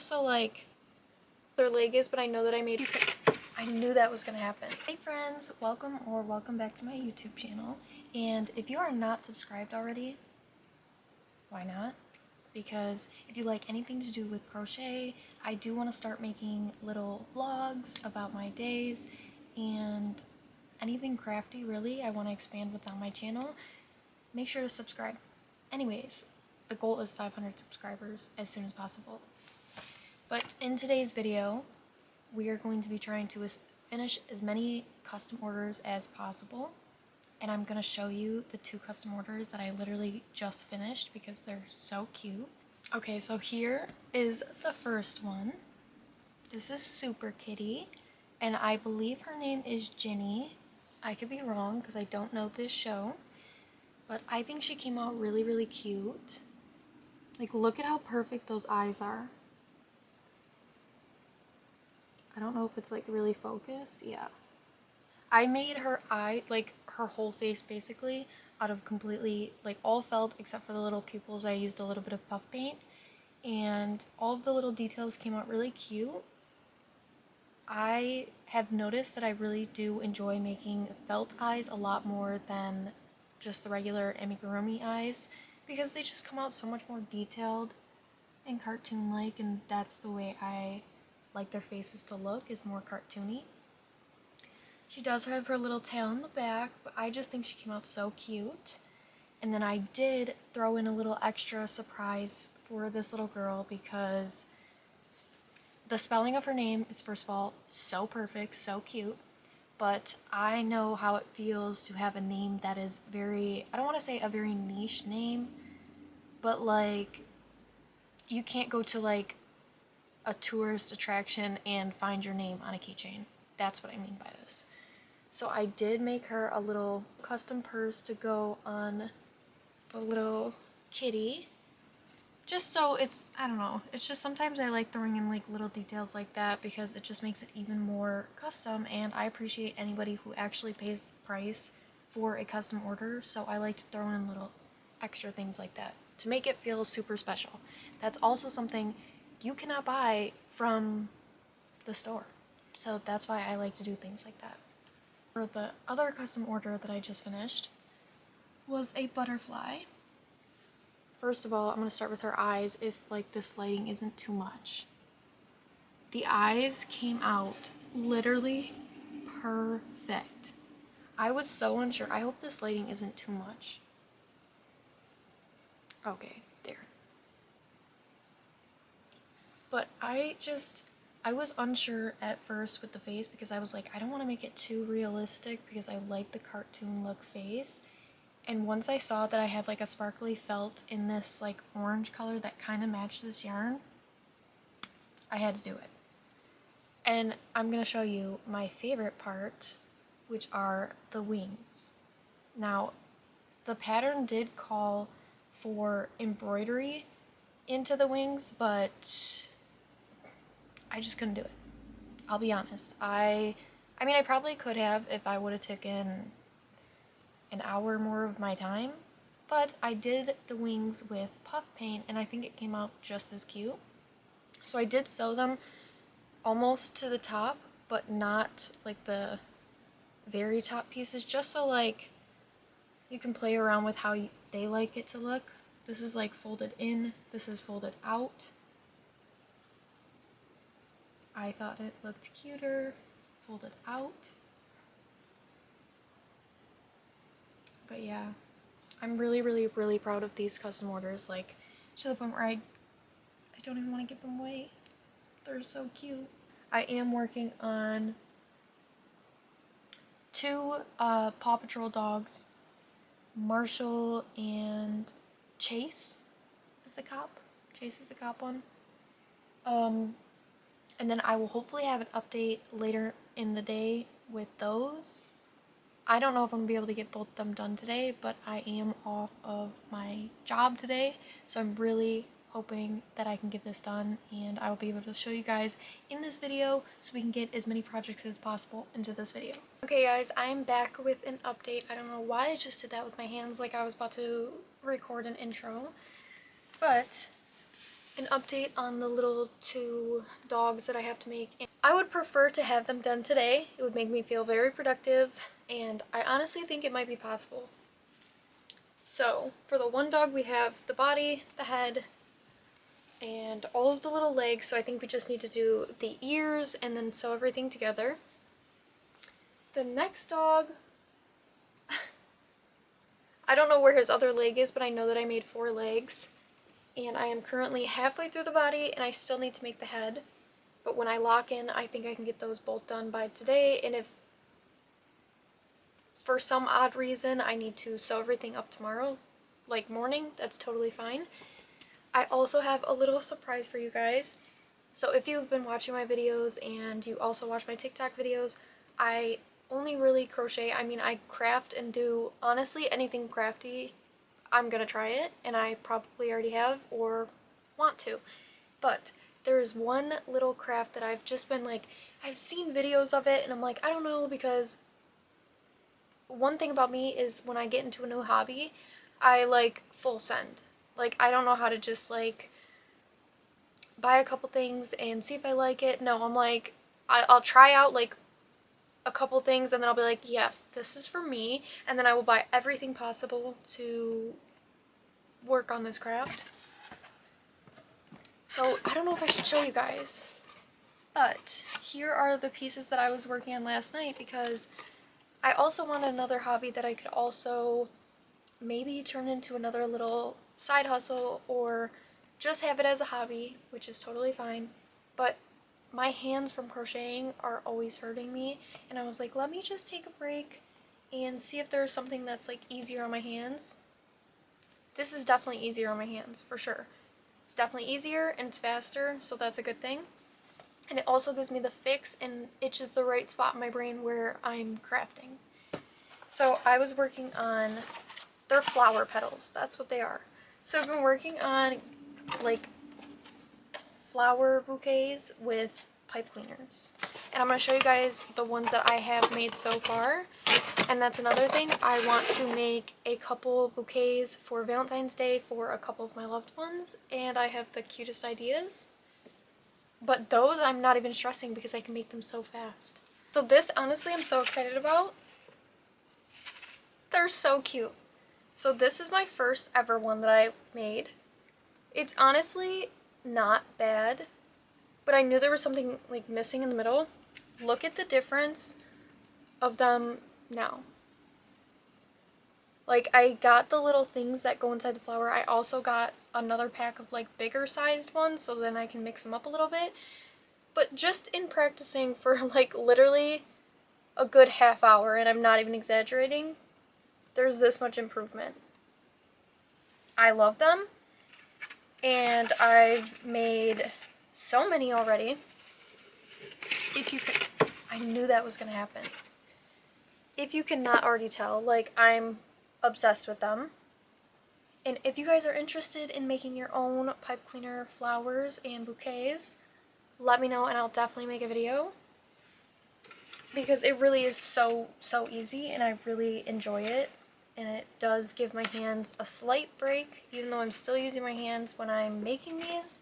so like their leg is, but I know that I knew that was gonna happen. Hey friends, welcome back to my YouTube channel. And if you are not subscribed already, why not? Because if you like anything to do with crochet, I do want to start making little vlogs about my days and anything crafty really. I want to expand what's on my channel. Make sure to subscribe. Anyways, the goal is 500 subscribers as soon as possible. But in today's video, we are going to be trying to finish as many custom orders as possible. And I'm going to show you the 2 custom orders that I literally just finished because they're so cute. Okay, so here is the first one. This is Super Kitty, and I believe her name is Ginny. I could be wrong because I don't know this show, but I think she came out really, really cute. Like, look at how perfect those eyes are. I don't know if it's like really focused. Yeah. I made her eye, like her whole face basically, out of completely, like all felt except for the little pupils. I used a little bit of puff paint, and all of the little details came out really cute. I have noticed that I really do enjoy making felt eyes a lot more than just the regular amigurumi eyes, because they just come out so much more detailed and cartoon-like, and that's the way I like their faces to look, is more cartoony. She does have her little tail in the back, but I just think she came out so cute. And then I did throw in a little extra surprise for this little girl because the spelling of her name is, first of all, so perfect, so cute. But I know how it feels to have a name that is very, I don't want to say a very niche name, but like, you can't go to like a tourist attraction and find your name on a keychain. That's what I mean by this. So I did make her a little custom purse to go on the little kitty. Just so it's, I don't know, it's just sometimes I like throwing in like little details like that because it just makes it even more custom, and I appreciate anybody who actually pays the price for a custom order, so I like to throw in little extra things like that to make it feel super special. That's also something you cannot buy from the store, so that's why I like to do things like that. For the other custom order that I just finished was a butterfly. First of all, I'm going to start with her eyes if like this lighting isn't too much. The eyes came out literally perfect. I was so unsure. I hope this lighting isn't too much. Okay, there. But I was unsure at first with the face because I was like, I don't want to make it too realistic because I like the cartoon look face. And once I saw that I had like a sparkly felt in this like orange color that kind of matched this yarn, I had to do it. And I'm going to show you my favorite part, which are the wings. Now, the pattern did call for embroidery into the wings, but I just couldn't do it. I'll be honest. I mean, I probably could have if I would have taken an hour more of my time, but I did the wings with puff paint and I think it came out just as cute. So I did sew them almost to the top, but not like the very top pieces, just so like you can play around with how they like it to look. This is like folded in, this is folded out. I thought it looked cuter folded out. But yeah, I'm really, really, really proud of these custom orders, like, to the point where I don't even want to give them away. They're so cute. I am working on 2 Paw Patrol dogs, Marshall and Chase is the cop. Chase is the cop one. And then I will hopefully have an update later in the day with those. I don't know if I'm going to be able to get both of them done today, but I am off of my job today, so I'm really hoping that I can get this done and I will be able to show you guys in this video so we can get as many projects as possible into this video. Okay guys, I'm back with an update. I don't know why I just did that with my hands like I was about to record an intro, but an update on the little 2 dogs that I have to make. I would prefer to have them done today. It would make me feel very productive, and I honestly think it might be possible. So, for the one dog we have the body, the head, and all of the little legs, so I think we just need to do the ears and then sew everything together. The next dog, I don't know where his other leg is, but I know that I made 4 legs. And I am currently halfway through the body, and I still need to make the head. But when I lock in, I think I can get those both done by today. And if for some odd reason I need to sew everything up tomorrow, like morning, that's totally fine. I also have a little surprise for you guys. So if you've been watching my videos and you also watch my TikTok videos, I only really crochet. I mean, I craft and do, honestly, anything crafty. I'm gonna try it, and I probably already have or want to. But there's one little craft that I've just been like, I've seen videos of it, and I'm like, I don't know, because one thing about me is when I get into a new hobby, I like full send. Like, I don't know how to just like buy a couple things and see if I like it. No, I'm like, I'll try out like a couple things, and then I'll be like, yes, this is for me, and then I will buy everything possible to work on this craft. So I don't know if I should show you guys, but here are the pieces that I was working on last night, because I also want another hobby that I could also maybe turn into another little side hustle, or just have it as a hobby, which is totally fine. But my hands from crocheting are always hurting me, and I was like, let me just take a break and see if there's something that's like easier on my hands. This is definitely easier on my hands, for sure. It's definitely easier and it's faster, so that's a good thing. And it also gives me the fix and itches the right spot in my brain where I'm crafting. So I was working on, they're flower petals, that's what they are. So I've been working on like flower bouquets with pipe cleaners. And I'm going to show you guys the ones that I have made so far. And that's another thing. I want to make a couple bouquets for Valentine's Day for a couple of my loved ones. And I have the cutest ideas. But those I'm not even stressing because I can make them so fast. So this, honestly, I'm so excited about. They're so cute. So this is my first ever one that I made. It's honestly not bad, but I knew there was something like missing in the middle. Look at the difference of them now. Like, I got the little things that go inside the flower. I also got another pack of like bigger sized ones, so then I can mix them up a little bit. But just in practicing for like literally a good half hour, and I'm not even exaggerating, there's this much improvement. I love them. And I've made so many already. If you could, I knew that was going to happen. If you cannot already tell, like, I'm obsessed with them. And if you guys are interested in making your own pipe cleaner flowers and bouquets, let me know and I'll definitely make a video. Because it really is so easy, and I really enjoy it. And it does give my hands a slight break, even though I'm still using my hands when I'm making these.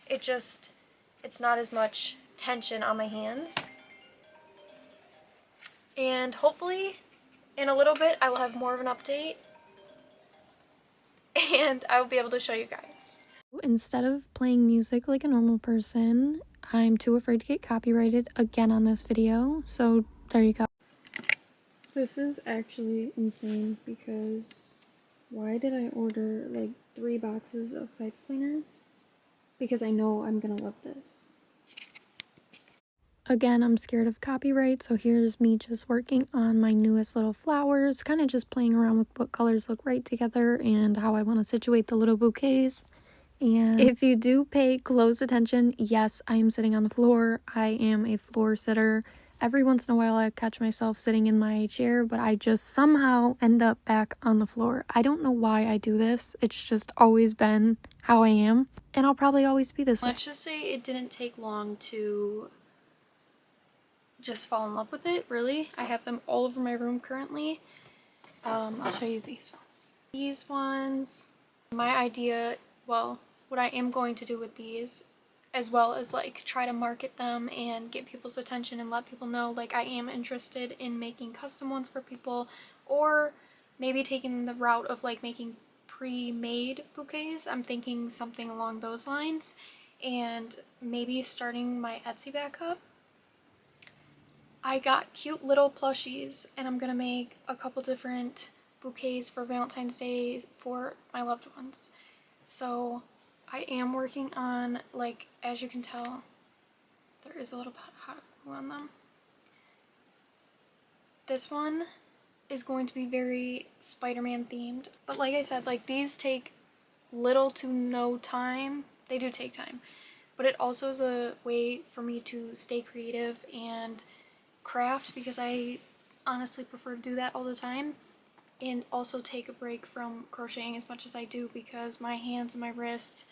It's not as much tension on my hands. And hopefully, in a little bit, I will have more of an update, and I will be able to show you guys. Instead of playing music like a normal person, I'm too afraid to get copyrighted again on this video, so there you go. This is actually insane, because why did I order like 3 boxes of pipe cleaners? Because I know I'm gonna love this. Again, I'm scared of copyright, so here's me just working on my newest little flowers, kind of just playing around with what colors look right together and how I want to situate the little bouquets. And if you do pay close attention, yes, I am sitting on the floor. I am a floor sitter. Every once in a while I catch myself sitting in my chair, but I just somehow end up back on the floor. I don't know why I do this. It's just always been how I am, and I'll probably always be this way. Let's just say it didn't take long to just fall in love with it, really. I have them all over my room currently. I'll show you these ones. These ones, my idea, well, what I am going to do with these, as well as like try to market them and get people's attention and let people know like I am interested in making custom ones for people, or maybe taking the route of like making pre-made bouquets. I'm thinking something along those lines, and maybe starting my Etsy back up. I got cute little plushies, and I'm gonna make a couple different bouquets for Valentine's Day for my loved ones. So I am working on, like, as you can tell, there is a little bit of hot glue on them. This one is going to be very Spider-Man themed, but like I said, like, these take little to no time. They do take time, but it also is a way for me to stay creative and craft, because I honestly prefer to do that all the time, and also take a break from crocheting as much as I do, because my hands and my wrist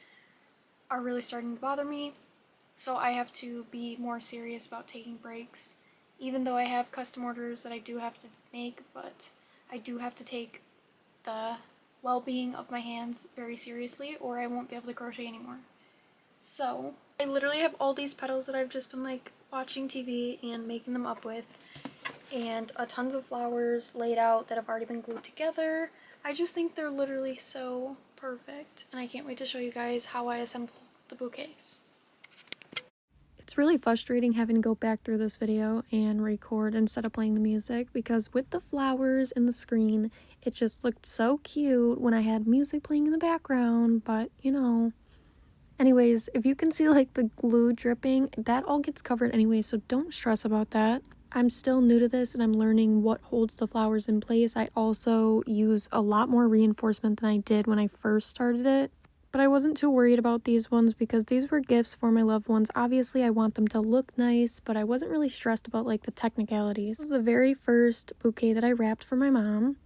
are really starting to bother me, so I have to be more serious about taking breaks. Even though I have custom orders that I do have to make, but I do have to take the well-being of my hands very seriously, or I won't be able to crochet anymore. So I literally have all these petals that I've just been like watching TV and making them up with, and tons of flowers laid out that have already been glued together. I just think they're literally so perfect, and I can't wait to show you guys how I assemble the bouquets. It's really frustrating having to go back through this video and record instead of playing the music, because with the flowers and the screen, it just looked so cute when I had music playing in the background, but you know. Anyways, if you can see like the glue dripping, that all gets covered anyway, so don't stress about that. I'm still new to this and I'm learning what holds the flowers in place. I also use a lot more reinforcement than I did when I first started it. But I wasn't too worried about these ones because these were gifts for my loved ones. Obviously, I want them to look nice, but I wasn't really stressed about like the technicalities. This was the very first bouquet that I wrapped for my mom.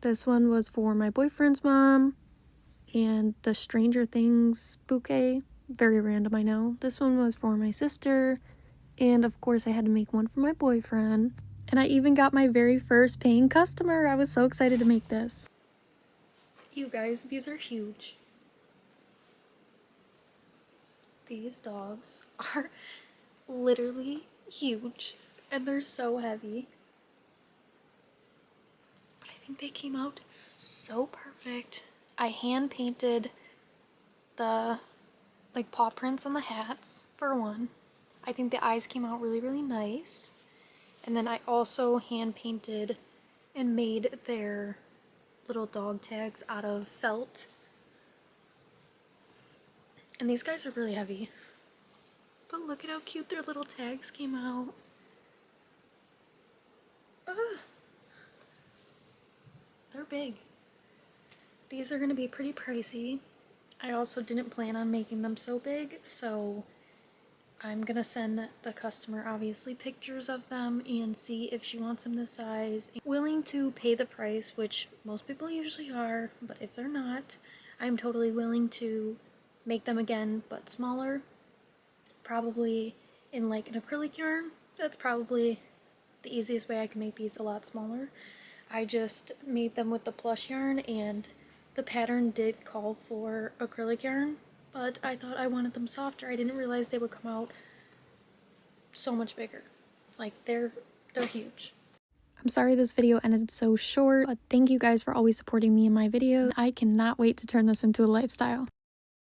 This one was for my boyfriend's mom. And the Stranger Things bouquet, very random, I know. This one was for my sister, and of course I had to make one for my boyfriend. And I even got my very first paying customer. I was so excited to make this. You guys, these are huge. These dogs are literally huge, and they're so heavy. But I think they came out so perfect. I hand painted the like paw prints on the hats for one. I think the eyes came out really, really nice. And then I also hand painted and made their little dog tags out of felt. And these guys are really heavy. But look at how cute their little tags came out. They're big. These are going to be pretty pricey. I also didn't plan on making them so big, so I'm going to send the customer obviously pictures of them and see if she wants them this size. Willing to pay the price, which most people usually are, but if they're not, I'm totally willing to make them again, but smaller. Probably in like an acrylic yarn. That's probably the easiest way I can make these a lot smaller. I just made them with the plush yarn, and the pattern did call for acrylic yarn, but I thought I wanted them softer. I didn't realize they would come out so much bigger. Like, they're huge. I'm sorry this video ended so short, but thank you guys for always supporting me in my videos. I cannot wait to turn this into a lifestyle.